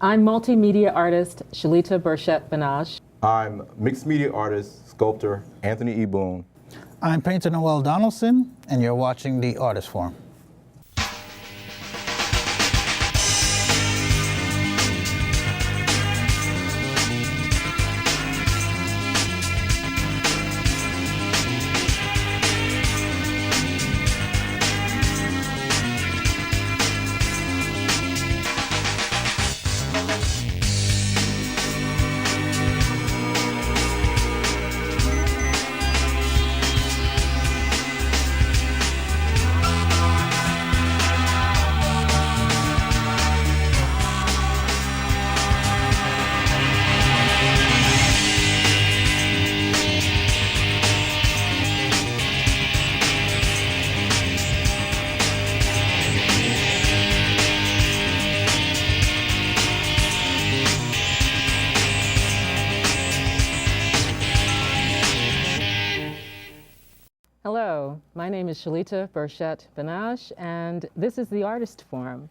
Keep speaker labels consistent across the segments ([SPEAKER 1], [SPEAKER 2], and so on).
[SPEAKER 1] I'm multimedia artist Shelita Birchett Benash.
[SPEAKER 2] I'm mixed media artist, sculptor Anthony E. Boone.
[SPEAKER 3] I'm Painter Noel Donaldson, and you're watching The Artist Forum.
[SPEAKER 1] Hello, my name is Shelita Birchett Benash, and this is the Artist Forum.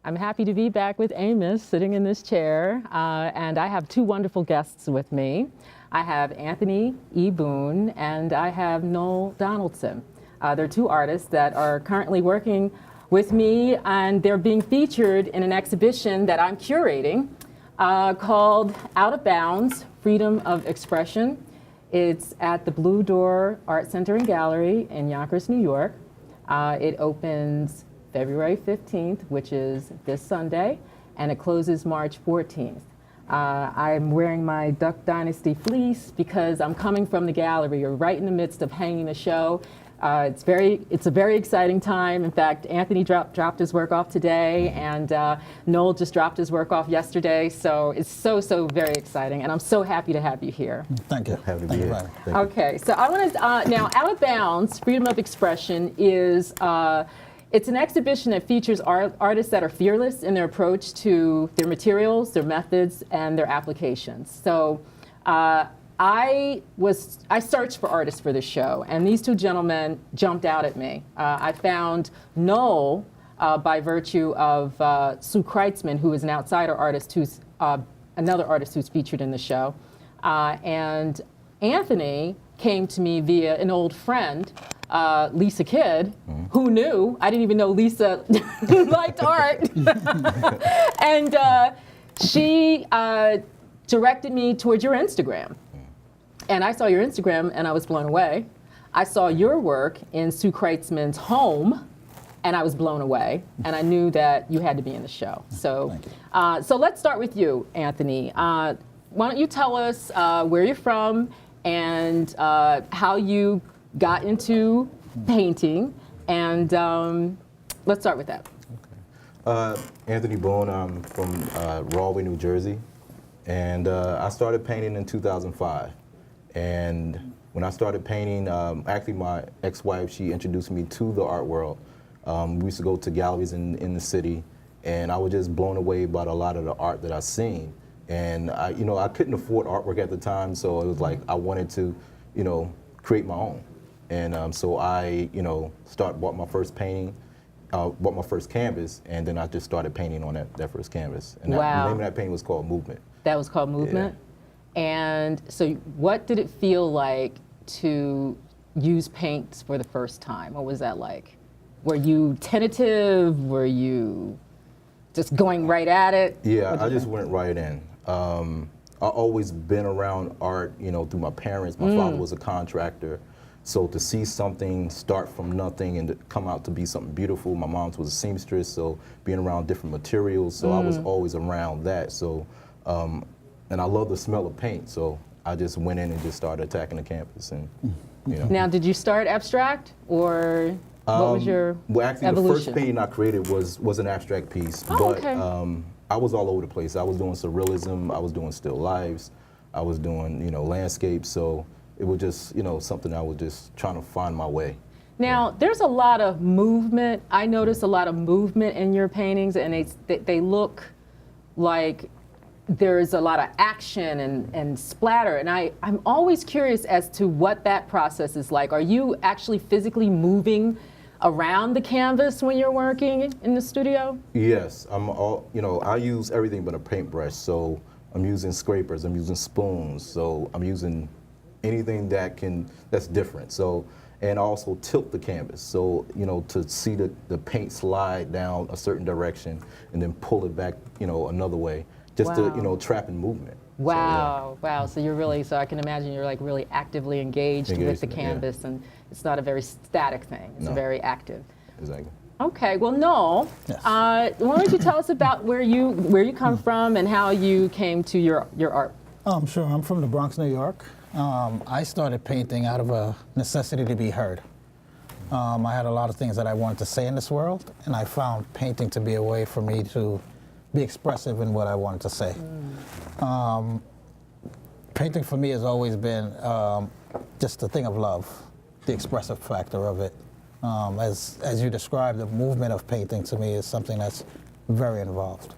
[SPEAKER 1] I'm happy to be back with Amos sitting in this chair, and I have two wonderful guests with me. I have Anthony E. Boone, and I have Noel Donaldson. They're two artists that are currently working with me, and they're being featured in an exhibition that I'm curating called Out of Bounds, Freedom of Expression. It's at the Blue Door Art Center and Gallery in Yonkers, New York. It opens February 15th, which is this Sunday, and it closes March 14th. I'm wearing my Duck Dynasty fleece because I'm coming from the gallery. You're right in the midst of hanging a show. It's a very exciting time. In fact, Anthony dropped his work off today, and Noel just dropped his work off yesterday. So it's so very exciting, and I'm so happy to have you here.
[SPEAKER 3] Thank you.
[SPEAKER 2] Happy to be here.
[SPEAKER 1] Okay, so I want to now, Out of Bounds, Freedom of Expression is it's an exhibition that features artists that are fearless in their approach to their materials, their methods, and their applications. So. I searched for artists for this show, and these two gentlemen jumped out at me. I found Noel by virtue of Sue Kreitzman, who is an outsider artist, who's another artist who's featured in the show. And Anthony came to me via an old friend, Lisa Kidd, who knew. I didn't even know Lisa liked art. And she directed me towards your Instagram. And I saw your Instagram and I was blown away. I saw your work in Sue Kreitzman's home and I was blown away. And I knew that you had to be in the show. So, so let's start with you, Anthony. Why don't you tell us where you're from and how you got into painting, and let's start with that.
[SPEAKER 2] Okay. Anthony Boone, I'm from Rahway, New Jersey, and I started painting in 2005. And when I started painting, actually my ex-wife, she introduced me to the art world. We used to go to galleries in the city, and I was just blown away by a lot of the art that I seen. And I couldn't afford artwork at the time, so it was like I wanted to, create my own. And so I, bought my first painting, bought my first canvas, and then I just started painting on that first canvas. And the name of that painting was called Movement. That was called Movement? Yeah. And so what did it feel like to use paints for the first time? What was that like? Were you tentative? Were you just going right at it? Yeah, I just went right in. I've always been around art, through my parents. My father was a contractor. So to see something start from nothing and to come out to be something beautiful, my mom was a seamstress, so being around different materials, so I was always around that. So, and I love the smell of paint, so I just went in and just started attacking the canvas. And
[SPEAKER 1] Now, did you start abstract, or what was your
[SPEAKER 2] well, actually,
[SPEAKER 1] evolution?
[SPEAKER 2] The first painting I created was an abstract piece, but I was all over the place. I was doing surrealism, I was doing still lifes, I was doing landscapes. So it was just something I was just trying to find my way.
[SPEAKER 1] Now, there's a lot of movement. I notice a lot of movement in your paintings, and they look like there's a lot of action and splatter, and I'm always curious as to what that process is like. Are you actually physically moving around the canvas when you're working in the studio?
[SPEAKER 2] Yes, I use everything but a paintbrush. So I'm using scrapers, I'm using spoons, so I'm using anything that's different. So, and also tilt the canvas. So, to see the paint slide down a certain direction and then pull it back, another way, just to, trap in movement.
[SPEAKER 1] Wow,
[SPEAKER 2] So, yeah.
[SPEAKER 1] wow. So you're really, so I can imagine you're like really actively engaged with the canvas,
[SPEAKER 2] yeah.
[SPEAKER 1] and it's not a very static thing. It's
[SPEAKER 2] No.
[SPEAKER 1] very active.
[SPEAKER 2] Exactly.
[SPEAKER 1] Okay, well, Noel,
[SPEAKER 3] Yes.
[SPEAKER 1] why don't you tell us about where you come from and how you came to your art?
[SPEAKER 3] Sure. I'm from the Bronx, New York. I started painting out of a necessity to be heard. I had a lot of things that I wanted to say in this world, and I found painting to be a way for me to be expressive in what I wanted to say. Painting for me has always been just a thing of love, the expressive factor of it. As you described, the movement of painting to me is something that's very involved.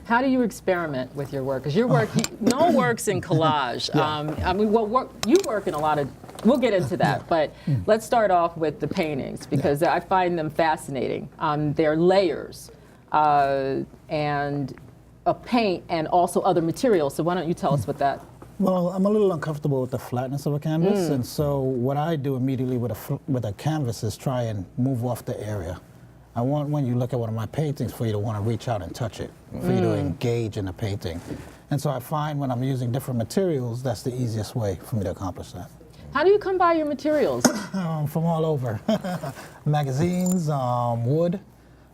[SPEAKER 1] How do you experiment with your work? Because your work, Noel works in collage.
[SPEAKER 3] Yeah.
[SPEAKER 1] You work in a lot of, we'll get into that, but let's start off with the paintings, because I find them fascinating. They're layers and of paint and also other materials. So why don't you tell us what that?
[SPEAKER 3] Well, I'm a little uncomfortable with the flatness of a canvas, and so what I do immediately with a canvas is try and move off the area. I want, when you look at one of my paintings, for you to want to reach out and touch it, for you to engage in the painting. And so I find when I'm using different materials, that's the easiest way for me to accomplish that.
[SPEAKER 1] How do you come by your materials?
[SPEAKER 3] From all over. Magazines, wood,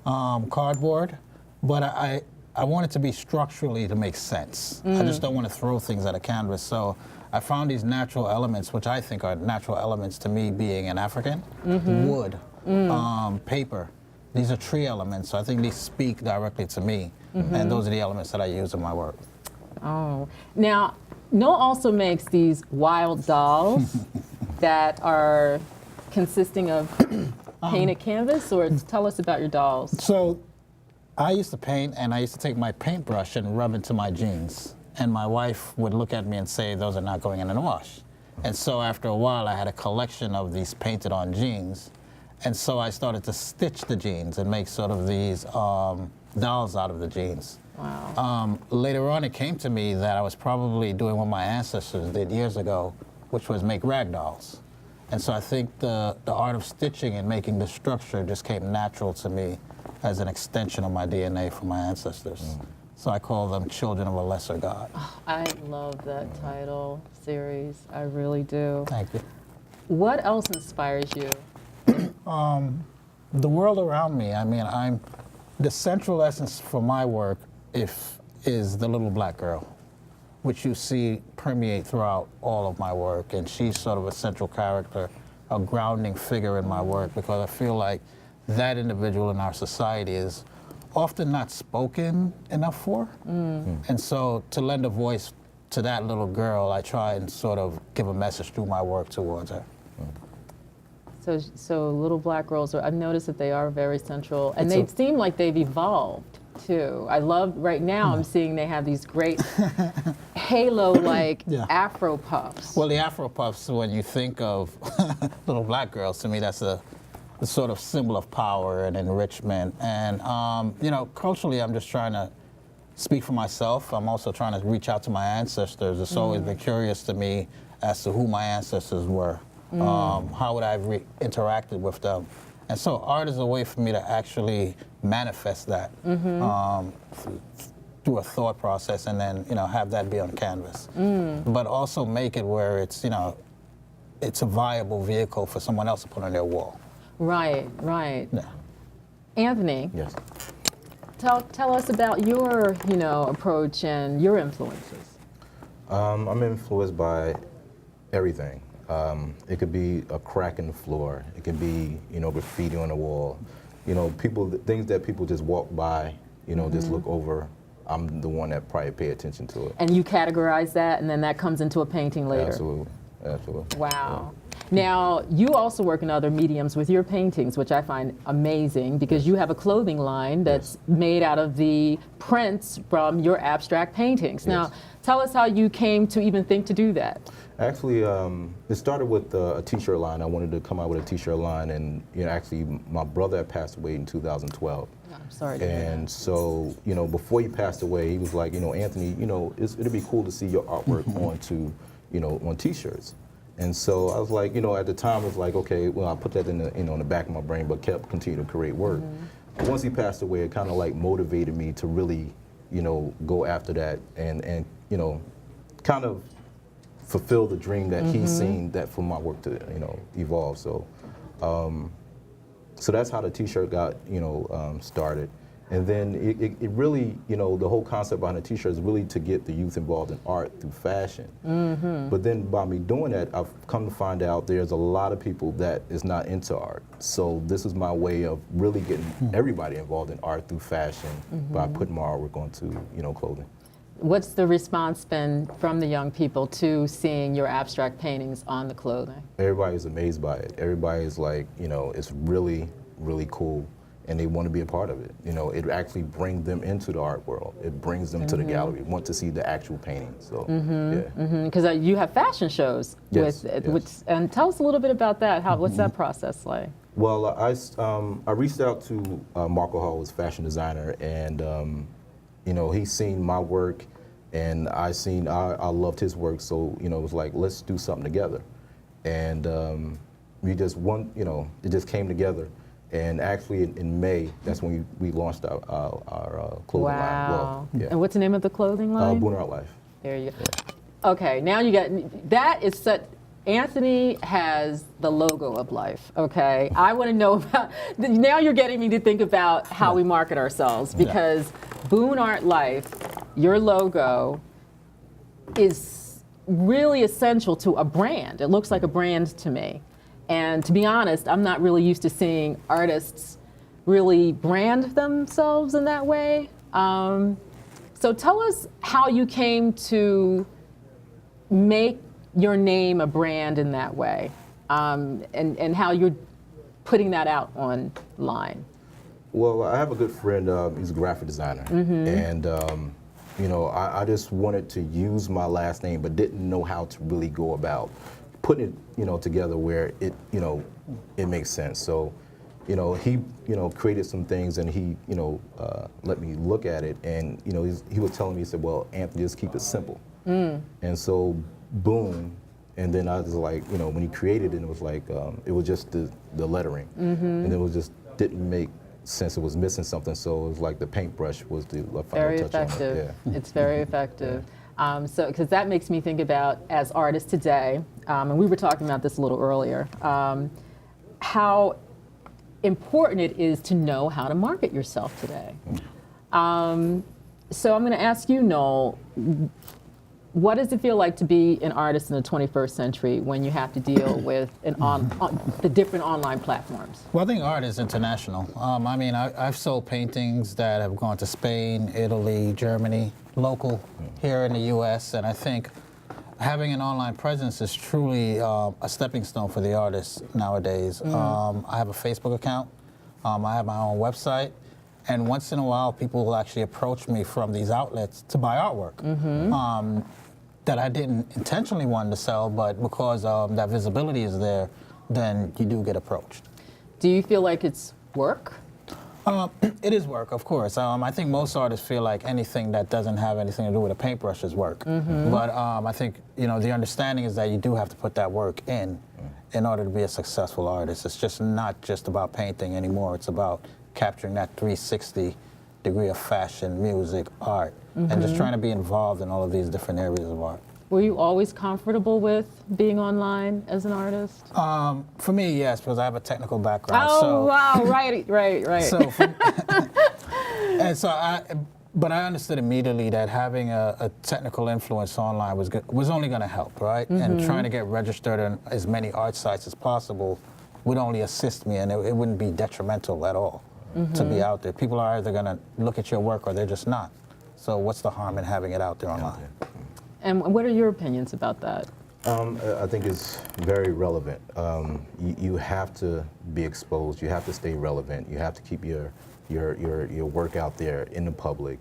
[SPEAKER 3] cardboard, but I want it to be structurally to make sense. I just don't want to throw things at a canvas. So I found these natural elements, which I think are natural elements to me being an African. Wood, paper. These are tree elements, so I think these speak directly to me. And those are the elements that I use in my work.
[SPEAKER 1] Oh, now, Noel also makes these wild dolls that are consisting of painted canvas, or tell us about your dolls.
[SPEAKER 3] So I used to paint, and I used to take my paintbrush and rub into my jeans. And my wife would look at me and say, those are not going in the wash. And so after a while, I had a collection of these painted on jeans. And so I started to stitch the jeans and make sort of these dolls out of the jeans.
[SPEAKER 1] Wow.
[SPEAKER 3] Later on, it came to me that I was probably doing what my ancestors did years ago, which was make rag dolls. And so I think the art of stitching and making the structure just came natural to me as an extension of my DNA from my ancestors. So I call them children of a lesser God.
[SPEAKER 1] Oh, I love that title series. I really do.
[SPEAKER 3] Thank you.
[SPEAKER 1] What else inspires you?
[SPEAKER 3] The world around me, I mean, the central essence for my work is the little black girl, which you see permeate throughout all of my work. And she's sort of a central character, a grounding figure in my work, because I feel like that individual in our society is often not spoken enough for. And so to lend a voice to that little girl, I try and sort of give a message through my work towards her.
[SPEAKER 1] So little black girls, I've noticed that they are very central, and they seem like they've evolved too. I love, right now I'm seeing they have these great halo-like Afro puffs.
[SPEAKER 3] Well, the Afro puffs, when you think of little black girls, to me that's the sort of symbol of power and enrichment. And, culturally, I'm just trying to speak for myself. I'm also trying to reach out to my ancestors. It's always been curious to me as to who my ancestors were. How would I have interacted with them? And so art is a way for me to actually manifest that through a thought process, and then have that be on canvas. But also make it where it's it's a viable vehicle for someone else to put on their wall.
[SPEAKER 1] Right, right.
[SPEAKER 3] Yeah.
[SPEAKER 1] Anthony,
[SPEAKER 2] Yes.
[SPEAKER 1] tell us about your approach and your influences.
[SPEAKER 2] I'm influenced by everything. It could be a crack in the floor. It could be, graffiti on the wall. Things that people just walk by, just look over. I'm the one that probably pay attention to it.
[SPEAKER 1] And you categorize that, and then that comes into a painting later.
[SPEAKER 2] Absolutely, absolutely.
[SPEAKER 1] Wow. Now, you also work in other mediums with your paintings, which I find amazing because you have a clothing line that's made out of the prints from your abstract paintings. Now, tell us how you came to even think to do that.
[SPEAKER 2] Actually, it started with a t-shirt line. I wanted to come out with a t-shirt line, and actually, my brother had passed away in 2012.
[SPEAKER 1] I'm sorry to hear that.
[SPEAKER 2] And so, before he passed away, he was like, Anthony, it'd be cool to see your artwork on t-shirts. And so I was like, at the time, I was like, okay, well, I put that in the back of my brain, but kept continuing to create work. But once he passed away, it kind of like motivated me to really, go after that and kind of fulfill the dream that he's seen that for my work to, evolve. So, so that's how the t-shirt got, started. And then it really, the whole concept behind the t-shirt is really to get the youth involved in art through fashion. But then by me doing that, I've come to find out there's a lot of people that is not into art. So this is my way of really getting everybody involved in art through fashion by putting my artwork onto, clothing.
[SPEAKER 1] What's the response been from the young people to seeing your abstract paintings on the clothing?
[SPEAKER 2] Everybody's amazed by it. Everybody's like, it's really, really cool, and they want to be a part of it. It actually brings them into the art world. It brings them to the gallery, want to see the actual painting. So,
[SPEAKER 1] Because you have fashion shows and tell us a little bit about that. What's that process like?
[SPEAKER 2] Well, I reached out to Marco Hall, who's a fashion designer, and he's seen my work, and I loved his work, so it was like, let's do something together. And we just it just came together. And actually in May, that's when we launched our clothing line.
[SPEAKER 1] Wow.
[SPEAKER 2] Well,
[SPEAKER 1] And what's the name of the clothing line?
[SPEAKER 2] Boone and Noel Life.
[SPEAKER 1] There you go. Okay, now you got, that is such, Anthony has the logo of life, okay? I want to know about, now you're getting me to think about how we market ourselves, because Boone Art Life, your logo, is really essential to a brand. It looks like a brand to me. And to be honest, I'm not really used to seeing artists really brand themselves in that way. So tell us how you came to make your name a brand in that way, and how you're putting that out online.
[SPEAKER 2] Well, I have a good friend, he's a graphic designer, and I just wanted to use my last name, but didn't know how to really go about putting it, together where it, it makes sense. So, he, created some things, and he, let me look at it, and he was telling me, he said, well, Anthony, just keep it simple. And so, Boone, and then I was like, when he created it, it was like, it was just the lettering, and it was just didn't make sense. It was missing something, so it was like the paintbrush was the final
[SPEAKER 1] Very
[SPEAKER 2] touch
[SPEAKER 1] effective.
[SPEAKER 2] on it. Yeah.
[SPEAKER 1] It's very effective. So, because that makes me think about, as artists today, and we were talking about this a little earlier, how important it is to know how to market yourself today. So I'm going to ask you, Noel, what does it feel like to be an artist in the 21st century when you have to deal with the different online platforms?
[SPEAKER 3] Well, I think art is international. I mean, I've sold paintings that have gone to Spain, Italy, Germany, local here in the U.S., and I think having an online presence is truly a stepping stone for the artists nowadays. I have a Facebook account. I have my own website. And once in a while, people will actually approach me from these outlets to buy artwork that I didn't intentionally want to sell, but because that visibility is there, then you do get approached.
[SPEAKER 1] Do you feel like it's work?
[SPEAKER 3] It is work, of course. I think most artists feel like anything that doesn't have anything to do with a paintbrush is work. But I think the understanding is that you do have to put that work in order to be a successful artist. It's just not just about painting anymore. It's about capturing that 360 degree of fashion, music, art, and just trying to be involved in all of these different areas of art.
[SPEAKER 1] Were you always comfortable with being online as an artist?
[SPEAKER 3] For me, yes, because I have a technical background.
[SPEAKER 1] Oh,
[SPEAKER 3] so,
[SPEAKER 1] wow, right.
[SPEAKER 3] So, but I understood immediately that having a technical influence online was only going to help, right? And trying to get registered on as many art sites as possible would only assist me, and it wouldn't be detrimental at all to be out there. People are either going to look at your work or they're just not. So what's the harm in having it out there online?
[SPEAKER 1] And what are your opinions about that?
[SPEAKER 2] I think it's very relevant. You have to be exposed. You have to stay relevant. You have to keep your work out there in the public,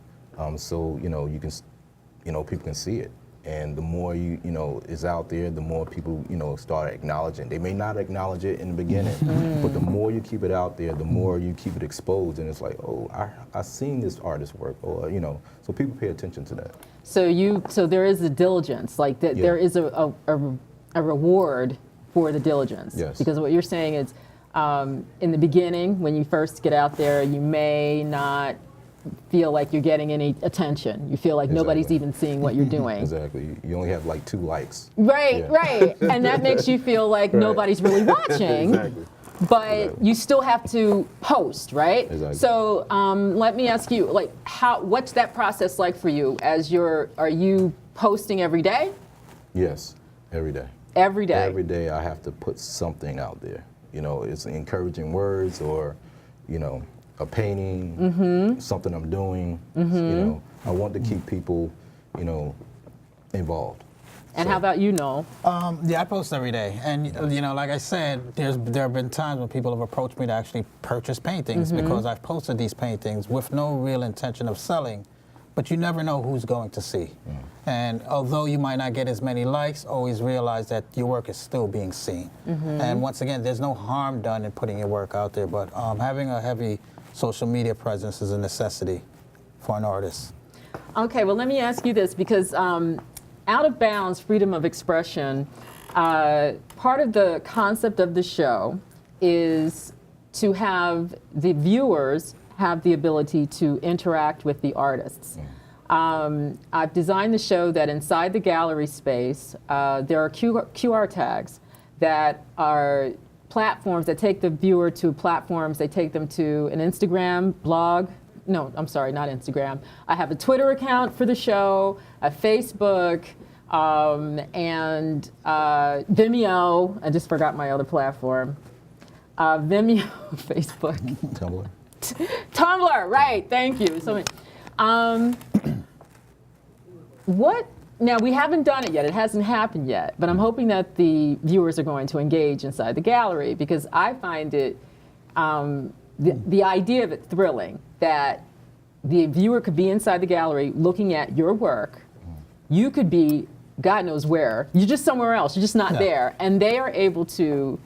[SPEAKER 2] so you can, people can see it. And the more is out there, the more people start acknowledging. They may not acknowledge it in the beginning, but the more you keep it out there, the more you keep it exposed, and it's like, oh, I seen this artist's work, or so people pay attention to that.
[SPEAKER 1] So there is a diligence, like that.
[SPEAKER 2] Yeah.
[SPEAKER 1] There is a reward for the diligence.
[SPEAKER 2] Yes.
[SPEAKER 1] Because what you're saying is, in the beginning, when you first get out there, you may not feel like you're getting any attention. You feel like nobody's even seeing what you're doing.
[SPEAKER 2] Exactly. You only have like 2 likes.
[SPEAKER 1] Right,
[SPEAKER 2] Yeah.
[SPEAKER 1] right. And that makes you feel like
[SPEAKER 2] Right.
[SPEAKER 1] nobody's really watching.
[SPEAKER 2] Exactly.
[SPEAKER 1] But
[SPEAKER 2] Exactly.
[SPEAKER 1] you still have to post, right?
[SPEAKER 2] Exactly.
[SPEAKER 1] So let me ask you, like, what's that process like for you? Are you posting every day?
[SPEAKER 2] Yes, every day.
[SPEAKER 1] Every day.
[SPEAKER 2] Every day I have to put something out there. It's encouraging words, or a painting, something I'm doing. I want to keep people, involved.
[SPEAKER 1] And
[SPEAKER 2] So-
[SPEAKER 1] how about you, Noel?
[SPEAKER 3] Yeah, I post every day, and like I said, there have been times when people have approached me to actually purchase paintings because I've posted these paintings with no real intention of selling, but you never know who's going to see. And although you might not get as many likes, always realize that your work is still being seen. And once again, there's no harm done in putting your work out there, but having a heavy social media presence is a necessity for an artist.
[SPEAKER 1] Okay, well, let me ask you this, because out of bounds, freedom of expression, part of the concept of the show is to have the viewers have the ability to interact with the artists. I've designed the show that inside the gallery space, there are QR tags that are platforms that take the viewer to platforms. They take them to an Instagram blog. No, I'm sorry, not Instagram. I have a Twitter account for the show, a Facebook, and Vimeo. I just forgot my other platform. Vimeo, Facebook.
[SPEAKER 2] Tumblr.
[SPEAKER 1] Tumblr, right, thank you. So, now we haven't done it yet, it hasn't happened yet, but I'm hoping that the viewers are going to engage inside the gallery, because I find it, the idea of it thrilling, that the viewer could be inside the gallery looking at your work. You could be, God knows where, you're just somewhere else, you're just not there, and they are able to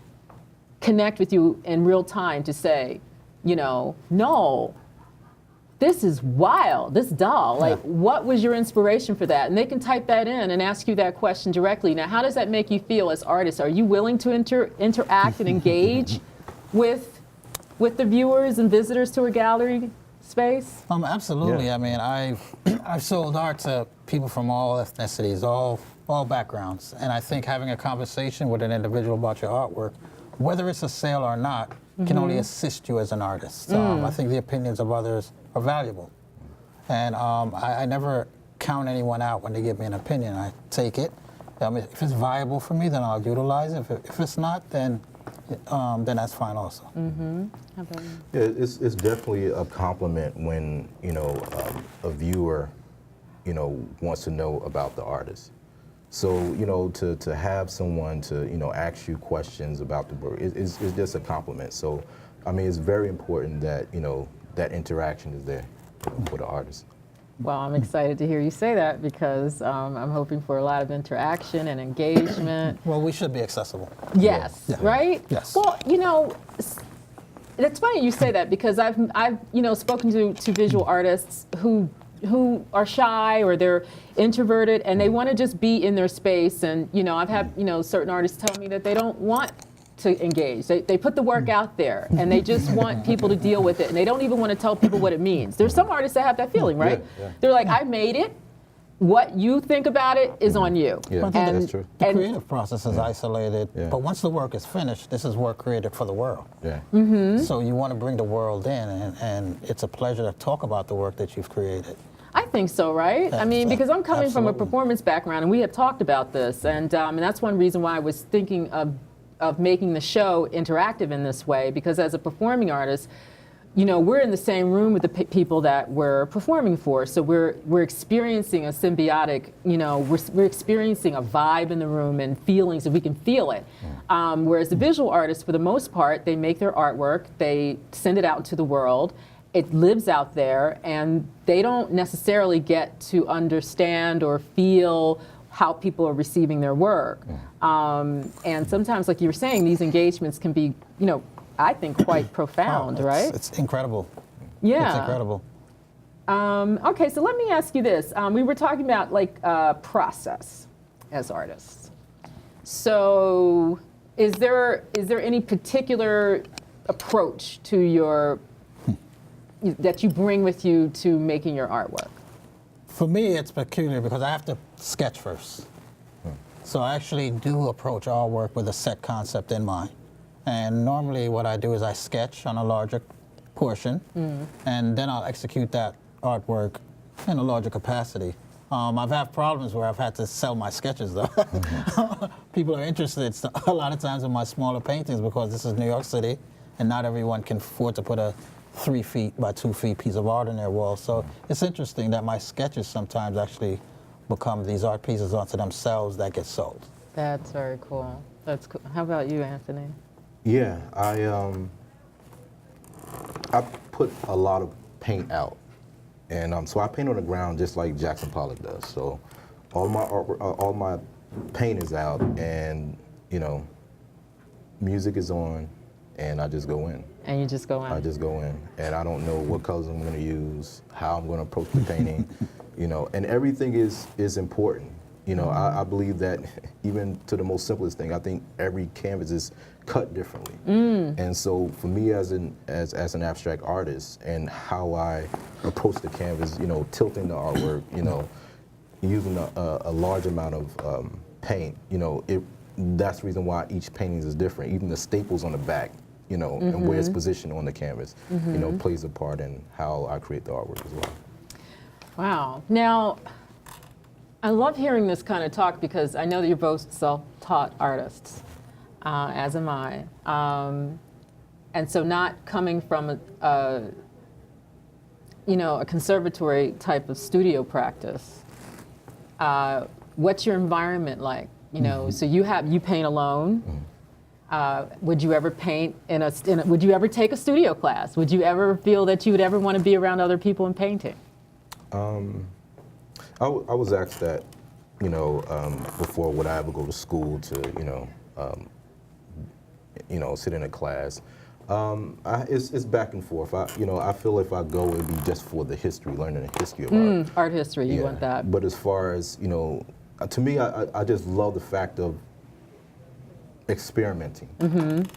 [SPEAKER 1] connect with you in real time to say, no, this is wild, this doll. Like, what was your inspiration for that? And they can type that in and ask you that question directly. Now, how does that make you feel as artists? Are you willing to interact and engage with the viewers and visitors to a gallery space?
[SPEAKER 3] Absolutely.
[SPEAKER 2] Yeah.
[SPEAKER 3] I mean, I've sold art to people from all ethnicities, all backgrounds, and I think having a conversation with an individual about your artwork, whether it's a sale or not, can only assist you as an artist. I think the opinions of others are valuable. And I never count anyone out when they give me an opinion. I take it. If it's viable for me, then I'll utilize it. If it's not, then that's fine also.
[SPEAKER 1] How about you?
[SPEAKER 2] Yeah, it's definitely a compliment when a viewer wants to know about the artist. So to have someone to ask you questions about the work is just a compliment. So I mean, it's very important that that interaction is there for the artist.
[SPEAKER 1] Well, I'm excited to hear you say that, because I'm hoping for a lot of interaction and engagement.
[SPEAKER 3] Well, we should be accessible.
[SPEAKER 1] Yes,
[SPEAKER 3] Yeah.
[SPEAKER 1] right?
[SPEAKER 3] Yes.
[SPEAKER 1] Well, it's funny you say that, because I've spoken to visual artists who are shy, or they're introverted, and they want to just be in their space. And I've had certain artists tell me that they don't want to engage. They put the work out there, and they just want people to deal with it, and they don't even want to tell people what it means. There's some artists that have that feeling, right?
[SPEAKER 2] Yeah.
[SPEAKER 1] They're like, I made it. What you think about it is on you.
[SPEAKER 2] Yeah,
[SPEAKER 3] I think
[SPEAKER 2] that's true.
[SPEAKER 3] The creative process is isolated,
[SPEAKER 2] Yeah.
[SPEAKER 3] but once the work is finished, this is work created for the world.
[SPEAKER 2] Yeah.
[SPEAKER 3] So you want to bring the world in, and it's a pleasure to talk about the work that you've created.
[SPEAKER 1] I think so, right? I mean, because I'm coming from a
[SPEAKER 3] Absolutely.
[SPEAKER 1] performance background, and we have talked about this, and that's one reason why I was thinking of making the show interactive in this way, because as a performing artist, you know, we're in the same room with the people that we're performing for, so we're experiencing a symbiotic, you know, we're experiencing a vibe in the room and feelings, and we can feel it. Whereas the visual artists, for the most part, they make their artwork, they send it out into the world, it lives out there, and they don't necessarily get to understand or feel how people are receiving their work. And sometimes, like you were saying, these engagements can be, you know, I think quite profound, right?
[SPEAKER 3] It's incredible.
[SPEAKER 1] Yeah.
[SPEAKER 3] It's incredible.
[SPEAKER 1] Okay, so let me ask you this. We were talking about like process as artists. So is there any particular approach to your, that you bring with you to making your artwork?
[SPEAKER 3] For me, it's peculiar because I have to sketch first. So I actually do approach all work with a set concept in mind. And normally what I do is I sketch on a larger portion, and then I'll execute that artwork in a larger capacity. I've had problems where I've had to sell my sketches, though. People are interested a lot of times in my smaller paintings because this is New York City, and not everyone can afford to put a 3 feet by 2 feet piece of art on their wall. So it's interesting that my sketches sometimes actually become these art pieces onto themselves that get sold.
[SPEAKER 1] That's very cool. That's cool. How about you, Anthony?
[SPEAKER 2] Yeah, I put a lot of paint out, and so I paint on the ground just like Jackson Pollock does. So all my paint is out, and you know, music is on, and I just go in.
[SPEAKER 1] And you just go in.
[SPEAKER 2] I just go in, and I don't know what colors I'm going to use, how I'm going to approach the painting, you know, and everything is important. You know, I believe that even to the most simplest thing, I think every canvas is cut differently. And so for me as an abstract artist and how I approach the canvas, you know, tilting the artwork, you know, using a large amount of paint, you know, that's the reason why each painting is different. Even the staples on the back, you know, and where it's positioned on the canvas, you know, plays a part in how I create the artwork as well. Wow.
[SPEAKER 1] Now, I love hearing this kind of talk because I know that you're both self-taught artists, as am I. And so not coming from you know, a conservatory type of studio practice, what's your environment like? You know, so you paint alone. Would you ever paint would you ever take a studio class? Would you ever feel that you would ever want to be around other people in painting?
[SPEAKER 2] I was asked that, you know, before would I ever go to school to, you know, sit in a class. It's back and forth. I feel if I go, it'd be just for the history, learning the history of art.
[SPEAKER 1] Art history, you want that.
[SPEAKER 2] But as far as, you know, to me, I just love the fact of experimenting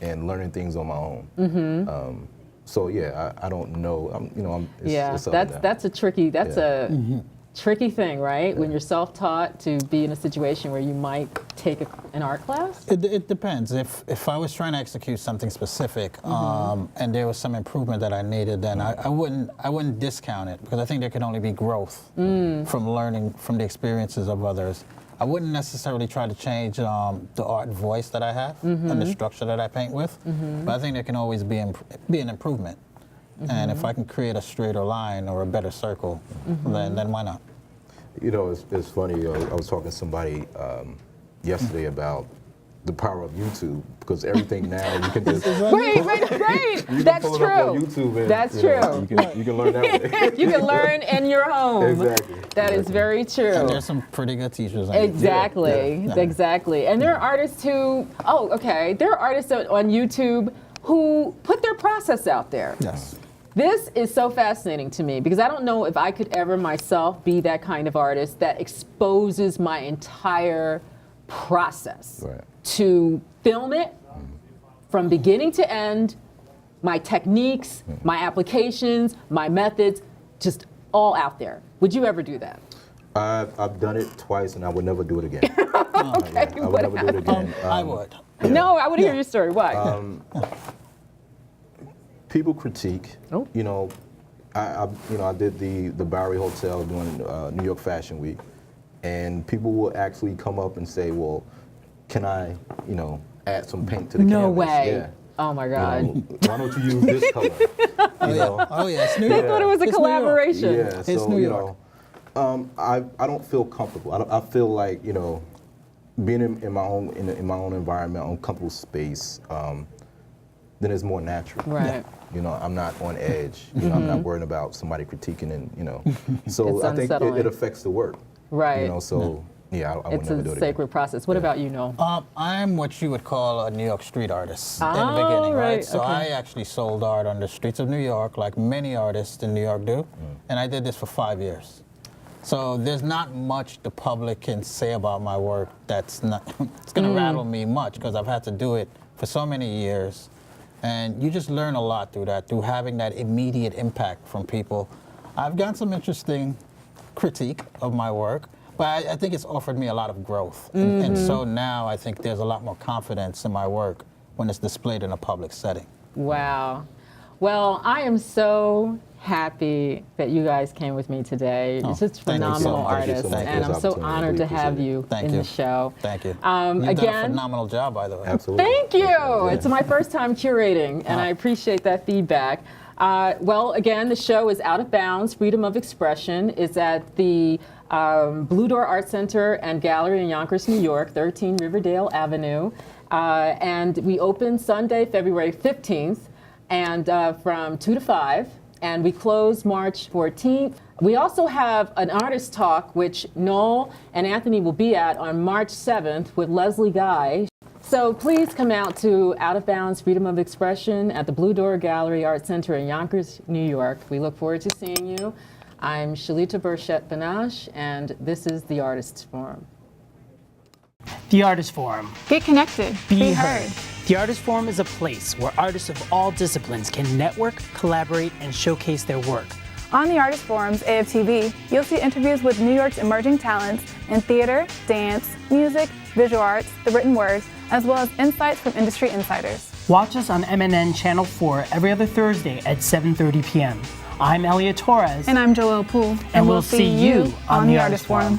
[SPEAKER 2] and learning things on my own. So yeah, I don't know. You know, it's that's a tricky. That's a tricky thing, right? When you're self-taught, to be in a situation where you might take an art class.
[SPEAKER 3] It depends. If I was trying to execute something specific and there was some improvement that I needed, then I wouldn't discount it because I think there can only be growth from learning from the experiences of others. I wouldn't necessarily try to change the art voice that I have and the structure that I paint with, but I think there can always be an improvement. And if I can create a straighter line or a better circle, then why not?
[SPEAKER 2] You know, it's funny. I was talking to somebody yesterday about the power of YouTube, because everything now you can just
[SPEAKER 1] right. That's
[SPEAKER 2] pull it
[SPEAKER 1] true.
[SPEAKER 2] up on YouTube and,
[SPEAKER 1] that's true.
[SPEAKER 2] You can learn that way.
[SPEAKER 1] You can learn in your home.
[SPEAKER 2] Exactly.
[SPEAKER 1] That is very true.
[SPEAKER 3] And there's some pretty good teachers.
[SPEAKER 1] Exactly. Exactly. And there are artists who, there are artists on YouTube who put their process out there.
[SPEAKER 3] Yes.
[SPEAKER 1] This is so fascinating to me because I don't know if I could ever myself be that kind of artist that exposes my entire process to film it from beginning to end, my techniques, my applications, my methods, just all out there. Would you ever do that?
[SPEAKER 2] I've done it twice and I would never do it again.
[SPEAKER 1] Okay,
[SPEAKER 2] I would never do it again.
[SPEAKER 3] I would.
[SPEAKER 2] Yeah.
[SPEAKER 1] No, I want to hear your story. Why?
[SPEAKER 2] People critique. You know, I did the Bowery Hotel during New York Fashion Week, and people will actually come up and say, "Well, can I, add some paint to the canvas?"
[SPEAKER 1] No way.
[SPEAKER 2] Yeah.
[SPEAKER 1] Oh my
[SPEAKER 2] You
[SPEAKER 1] God.
[SPEAKER 2] know, why don't you use this color? You know?
[SPEAKER 3] Oh yeah, it's New
[SPEAKER 1] They
[SPEAKER 3] York.
[SPEAKER 1] thought it was a
[SPEAKER 3] It's New York.
[SPEAKER 1] collaboration.
[SPEAKER 2] Yeah,
[SPEAKER 3] It's
[SPEAKER 2] so
[SPEAKER 3] New
[SPEAKER 2] you
[SPEAKER 3] York.
[SPEAKER 2] know, I don't feel comfortable. I feel like, you know, being in my own environment, own comfortable space, then it's more natural.
[SPEAKER 1] Right.
[SPEAKER 2] You know, I'm not on edge. You know, I'm not worrying about somebody critiquing, and you know, so
[SPEAKER 1] It's
[SPEAKER 2] I think
[SPEAKER 1] unsettling.
[SPEAKER 2] it affects the work.
[SPEAKER 1] Right.
[SPEAKER 2] You know, so yeah, I would
[SPEAKER 1] It's
[SPEAKER 2] never do
[SPEAKER 1] a
[SPEAKER 2] it
[SPEAKER 1] sacred process. What about you, Noel?
[SPEAKER 3] I'm what you would call a New York street artist in the
[SPEAKER 1] Oh,
[SPEAKER 3] beginning, right?
[SPEAKER 1] right,
[SPEAKER 3] So
[SPEAKER 1] okay.
[SPEAKER 3] I actually sold art on the streets of New York, like many artists in New York do, and I did this for 5 years. So there's not much the public can say about my work that's not, it's gonna rattle me much, because I've had to do it for so many years. And you just learn a lot through that, through having that immediate impact from people. I've gotten some interesting critique of my work, but I think it's offered me a lot of growth. And so now I think there's a lot more confidence in my work when it's displayed in a public setting.
[SPEAKER 1] Wow. Well, I am so happy that you guys came with me today.
[SPEAKER 3] Oh,
[SPEAKER 1] It's just
[SPEAKER 3] thank you so
[SPEAKER 1] phenomenal
[SPEAKER 3] much.
[SPEAKER 2] Thank you so
[SPEAKER 1] artists,
[SPEAKER 2] much for
[SPEAKER 1] and
[SPEAKER 2] this
[SPEAKER 1] I'm so
[SPEAKER 2] opportunity. I
[SPEAKER 1] honored
[SPEAKER 2] really
[SPEAKER 1] to have
[SPEAKER 2] appreciate it.
[SPEAKER 1] you
[SPEAKER 3] Thank
[SPEAKER 1] in
[SPEAKER 3] you.
[SPEAKER 1] the show.
[SPEAKER 3] Thank you. You've done a
[SPEAKER 1] Again,
[SPEAKER 3] phenomenal job, by the way.
[SPEAKER 2] Absolutely.
[SPEAKER 1] thank you.
[SPEAKER 2] Yeah.
[SPEAKER 1] It's my first time curating, and I appreciate that feedback. Well, again, the show is Out of Bounds, Freedom of Expression. It's at the Blue Door Art Center and Gallery in Yonkers, New York, 13 Riverdale Avenue. And we open Sunday, February 15th, and from 2 to 5. And we close March 14th. We also have an artist talk, which Noel and Anthony will be at on March 7th with Leslie Guy. So please come out to Out of Bounds Freedom of Expression at the Blue Door Gallery Art Center in Yonkers, New York. We look forward to seeing you. I'm Shelita Birchett Benash, and this is the Artists Forum.
[SPEAKER 4] The Artist Forum.
[SPEAKER 5] Get connected.
[SPEAKER 4] Be heard. The Artist Forum is a place where artists of all disciplines can network, collaborate, and showcase their work.
[SPEAKER 5] On the Artist Forum's AFTV, you'll see interviews with New York's emerging talents in theater, dance, music, visual arts, the written word, as well as insights from industry insiders.
[SPEAKER 4] Watch us on MNN Channel 4 every other Thursday at 7:30 p.m. I'm Elliot Torres.
[SPEAKER 5] And I'm Joelle Poole.
[SPEAKER 4] And we'll see you on the Artist Forum.